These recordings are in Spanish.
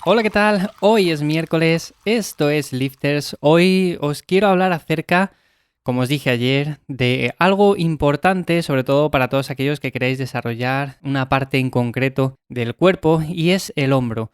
Hola, ¿qué tal? Hoy es miércoles, esto es Lifters. Hoy os quiero hablar acerca, como os dije ayer, de algo importante, sobre todo para todos aquellos que queréis desarrollar una parte en concreto del cuerpo, y es el hombro.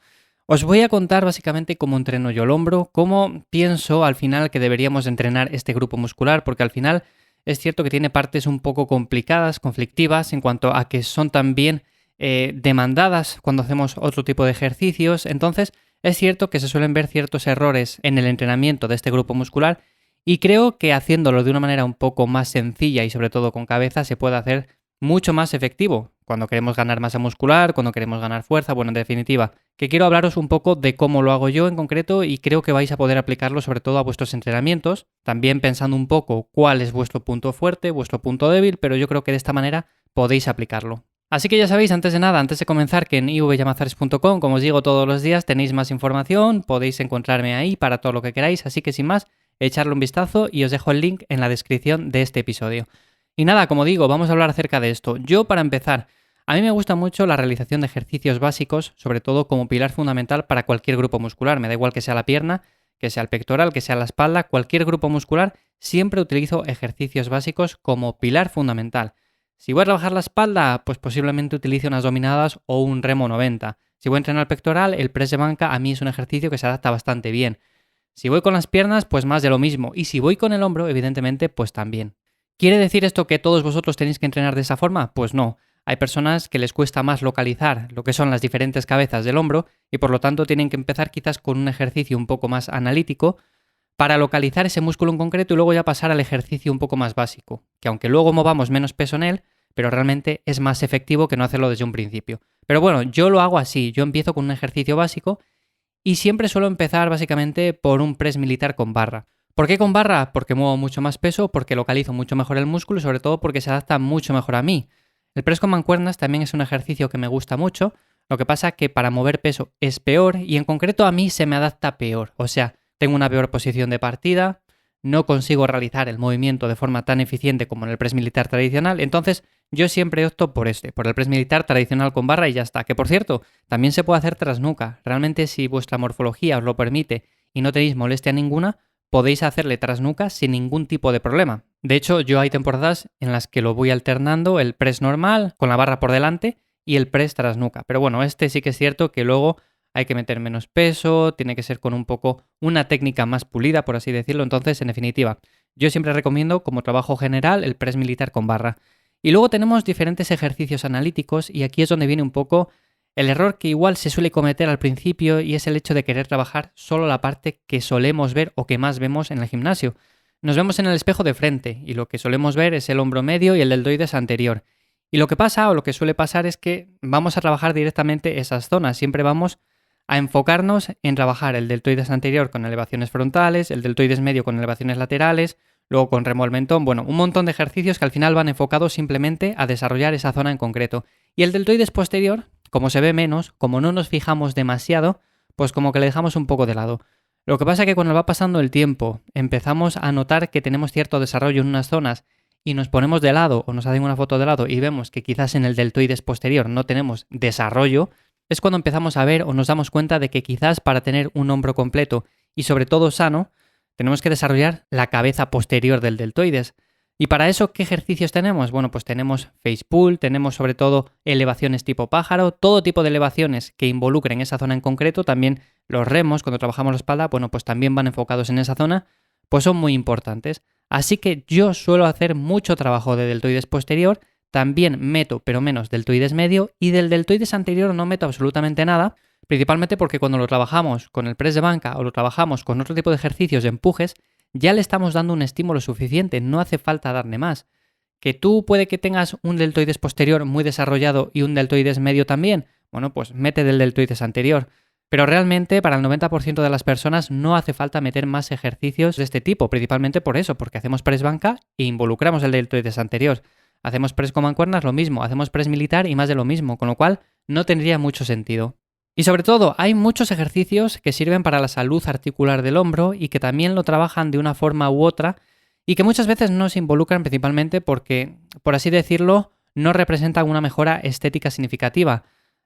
Os voy a contar básicamente cómo entreno yo el hombro, cómo pienso al final que deberíamos entrenar este grupo muscular, porque al final es cierto que tiene partes un poco complicadas, conflictivas, en cuanto a que son también demandadas cuando hacemos otro tipo de ejercicios. Entonces, es cierto que se suelen ver ciertos errores en el entrenamiento de este grupo muscular y creo que haciéndolo de una manera un poco más sencilla y sobre todo con cabeza se puede hacer mucho más efectivo cuando queremos ganar masa muscular, cuando queremos ganar fuerza, bueno, en definitiva, que quiero hablaros un poco de cómo lo hago yo en concreto y creo que vais a poder aplicarlo sobre todo a vuestros entrenamientos, también pensando un poco cuál es vuestro punto fuerte, vuestro punto débil, pero yo creo que de esta manera podéis aplicarlo. Así que ya sabéis, antes de nada, antes de comenzar, que en ivyamazares.com, como os digo todos los días, tenéis más información, podéis encontrarme ahí para todo lo que queráis, así que sin más, echarle un vistazo y os dejo el link en la descripción de este episodio. Y nada, como digo, vamos a hablar acerca de esto. Yo, para empezar, a mí me gusta mucho la realización de ejercicios básicos, sobre todo como pilar fundamental para cualquier grupo muscular, me da igual que sea la pierna, que sea el pectoral, que sea la espalda, cualquier grupo muscular, siempre utilizo ejercicios básicos como pilar fundamental. Si voy a trabajar la espalda, pues posiblemente utilice unas dominadas o un remo 90. Si voy a entrenar el pectoral, el press de banca a mí es un ejercicio que se adapta bastante bien. Si voy con las piernas, pues más de lo mismo. Y si voy con el hombro, evidentemente, pues también. ¿Quiere decir esto que todos vosotros tenéis que entrenar de esa forma? Pues no. Hay personas que les cuesta más localizar lo que son las diferentes cabezas del hombro y por lo tanto tienen que empezar quizás con un ejercicio un poco más analítico para localizar ese músculo en concreto y luego ya pasar al ejercicio un poco más básico, que aunque luego movamos menos peso en él, pero realmente es más efectivo que no hacerlo desde un principio. Pero bueno, yo lo hago así, yo empiezo con un ejercicio básico y siempre suelo empezar básicamente por un press militar con barra. ¿Por qué con barra? Porque muevo mucho más peso, porque localizo mucho mejor el músculo y sobre todo porque se adapta mucho mejor a mí. El press con mancuernas también es un ejercicio que me gusta mucho, lo que pasa que para mover peso es peor y en concreto a mí se me adapta peor, o sea, tengo una peor posición de partida, no consigo realizar el movimiento de forma tan eficiente como en el press militar tradicional, entonces yo siempre opto por por el press militar tradicional con barra y ya está. Que por cierto, también se puede hacer tras nuca. Realmente si vuestra morfología os lo permite y no tenéis molestia ninguna, podéis hacerle tras nuca sin ningún tipo de problema. De hecho, yo hay temporadas en las que lo voy alternando el press normal con la barra por delante y el press tras nuca. Pero bueno, este sí que es cierto que luego hay que meter menos peso, tiene que ser con un poco una técnica más pulida, por así decirlo. Entonces, en definitiva, yo siempre recomiendo como trabajo general el press militar con barra. Y luego tenemos diferentes ejercicios analíticos y aquí es donde viene un poco el error que igual se suele cometer al principio y es el hecho de querer trabajar solo la parte que solemos ver o que más vemos en el gimnasio. Nos vemos en el espejo de frente y lo que solemos ver es el hombro medio y el deltoides anterior. Y lo que pasa o lo que suele pasar es que vamos a trabajar directamente esas zonas, siempre vamos a enfocarnos en trabajar el deltoides anterior con elevaciones frontales, el deltoides medio con elevaciones laterales, luego con remo al mentón, bueno, un montón de ejercicios que al final van enfocados simplemente a desarrollar esa zona en concreto. Y el deltoides posterior, como se ve menos, como no nos fijamos demasiado, pues como que le dejamos un poco de lado. Lo que pasa es que cuando va pasando el tiempo, empezamos a notar que tenemos cierto desarrollo en unas zonas y nos ponemos de lado o nos hacen una foto de lado y vemos que quizás en el deltoides posterior no tenemos desarrollo, es cuando empezamos a ver o nos damos cuenta de que quizás para tener un hombro completo y sobre todo sano, tenemos que desarrollar la cabeza posterior del deltoides. ¿Y para eso qué ejercicios tenemos? Bueno, pues tenemos face pull, tenemos sobre todo elevaciones tipo pájaro, todo tipo de elevaciones que involucren esa zona en concreto, también los remos cuando trabajamos la espalda, bueno, pues también van enfocados en esa zona, pues son muy importantes. Así que yo suelo hacer mucho trabajo de deltoides posterior, también meto, pero menos, deltoides medio y del deltoides anterior no meto absolutamente nada, principalmente porque cuando lo trabajamos con el press de banca o lo trabajamos con otro tipo de ejercicios de empujes, ya le estamos dando un estímulo suficiente, no hace falta darle más. Que tú puede que tengas un deltoides posterior muy desarrollado y un deltoides medio también, bueno, pues mete del deltoides anterior. Pero realmente para el 90% de las personas no hace falta meter más ejercicios de este tipo, principalmente por eso, porque hacemos press banca e involucramos el deltoides anterior. Hacemos press con mancuernas, lo mismo, hacemos press militar y más de lo mismo, con lo cual no tendría mucho sentido. Y sobre todo, hay muchos ejercicios que sirven para la salud articular del hombro y que también lo trabajan de una forma u otra y que muchas veces no se involucran principalmente porque, por así decirlo, no representan una mejora estética significativa.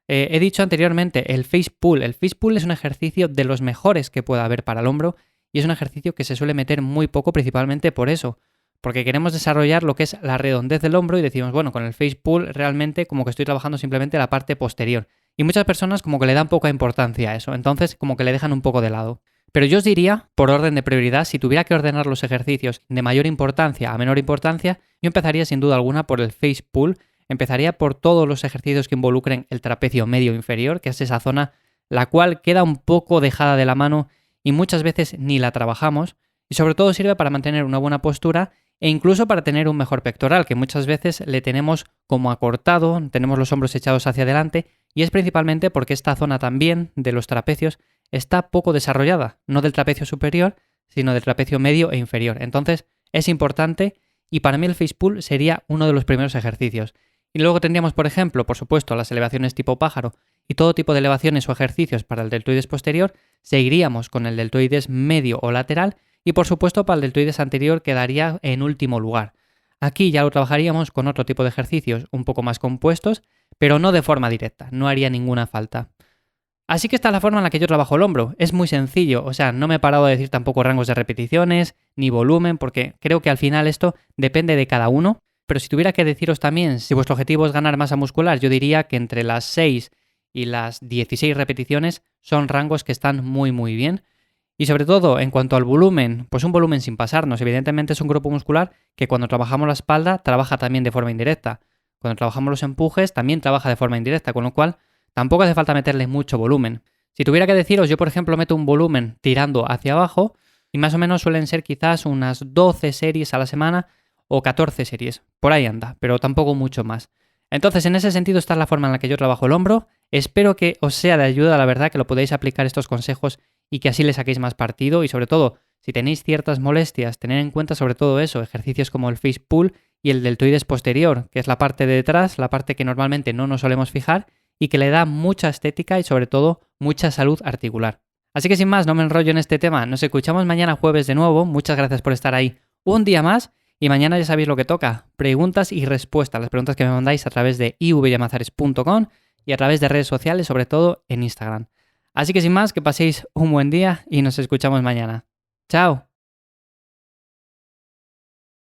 He dicho anteriormente el face pull. El face pull es un ejercicio de los mejores que pueda haber para el hombro y es un ejercicio que se suele meter muy poco principalmente por eso, porque queremos desarrollar lo que es la redondez del hombro y decimos, bueno, con el face pull realmente como que estoy trabajando simplemente la parte posterior. Y muchas personas como que le dan poca importancia a eso, entonces como que le dejan un poco de lado. Pero yo os diría, por orden de prioridad, si tuviera que ordenar los ejercicios de mayor importancia a menor importancia, yo empezaría sin duda alguna por el face pull. Empezaría por todos los ejercicios que involucren el trapecio medio inferior, que es esa zona la cual queda un poco dejada de la mano y muchas veces ni la trabajamos, y sobre todo sirve para mantener una buena postura e incluso para tener un mejor pectoral, que muchas veces le tenemos como acortado, tenemos los hombros echados hacia adelante, y es principalmente porque esta zona también de los trapecios está poco desarrollada, no del trapecio superior, sino del trapecio medio e inferior. Entonces es importante y para mí el face pull sería uno de los primeros ejercicios. Y luego tendríamos, por ejemplo, por supuesto, las elevaciones tipo pájaro y todo tipo de elevaciones o ejercicios para el deltoides posterior, seguiríamos con el deltoides medio o lateral y por supuesto para el deltoides anterior quedaría en último lugar. Aquí ya lo trabajaríamos con otro tipo de ejercicios un poco más compuestos, pero no de forma directa, no haría ninguna falta. Así que esta es la forma en la que yo trabajo el hombro. Es muy sencillo, o sea, no me he parado de decir tampoco rangos de repeticiones, ni volumen, porque creo que al final esto depende de cada uno. Pero si tuviera que deciros también, si vuestro objetivo es ganar masa muscular, yo diría que entre las 6 y las 16 repeticiones son rangos que están muy bien. Y sobre todo, en cuanto al volumen, pues un volumen sin pasarnos. Evidentemente es un grupo muscular que cuando trabajamos la espalda trabaja también de forma indirecta. Cuando trabajamos los empujes también trabaja de forma indirecta, con lo cual tampoco hace falta meterle mucho volumen. Si tuviera que deciros, yo por ejemplo meto un volumen tirando hacia abajo y más o menos suelen ser quizás unas 12 series a la semana o 14 series, por ahí anda, pero tampoco mucho más. Entonces, en ese sentido, esta es la forma en la que yo trabajo el hombro. Espero que os sea de ayuda, la verdad, que lo podáis aplicar estos consejos y que así le saquéis más partido. Y sobre todo, si tenéis ciertas molestias, tener en cuenta sobre todo eso, ejercicios como el face pull y el deltoides posterior, que es la parte de detrás, la parte que normalmente no nos solemos fijar y que le da mucha estética y sobre todo mucha salud articular. Así que sin más, no me enrollo en este tema. Nos escuchamos mañana jueves de nuevo. Muchas gracias por estar ahí un día más. Y mañana ya sabéis lo que toca, preguntas y respuestas, las preguntas que me mandáis a través de ivyamazares.com y a través de redes sociales, sobre todo en Instagram. Así que sin más, que paséis un buen día y nos escuchamos mañana. ¡Chao!